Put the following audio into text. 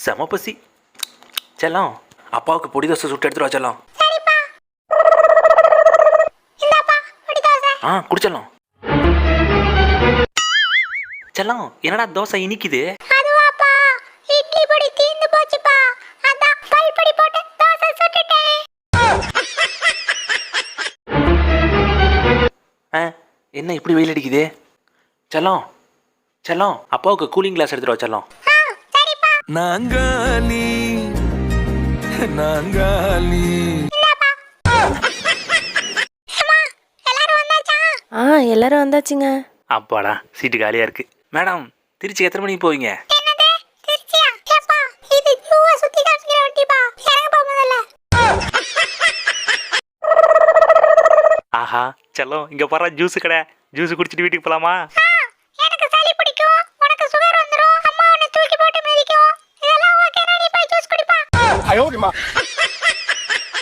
செம பசி. செல்லம், அப்பாவுக்கு பொடி தோசை சுட்டு எடுத்துட்டு வா செல்லம். குடிச்சலாம். செல்லம், என்னடா தோசை இனிக்குது? என்ன இப்படி வெயில் அடிக்குது? செல்லம் செல்லம், அப்பாவுக்கு கூலிங் கிளாஸ் எடுத்துட்டு வா செல்லம். நாங்காலி நாங்காலி. எல்லாரும் வந்தாச்சுங்க. அப்பாடா, சீட்டு காலியா இருக்கு. மேடம், திருச்சி எத்தனை மணிக்கு போவீங்க? ஆஹா செல்லம், இங்க போற ஜூஸ் கடை. ஜூஸ் குடிச்சிட்டு வீட்டுக்கு போலாமா? எனக்கு சளி பிடிக்கும், உனக்கு சுகர் வந்துரும், அம்மா உன்னை தூக்கி போட்டு மிதிக்கும். இதெல்லாம் ஓகேனா நீ போய் ஜூஸ் குடிப்பா.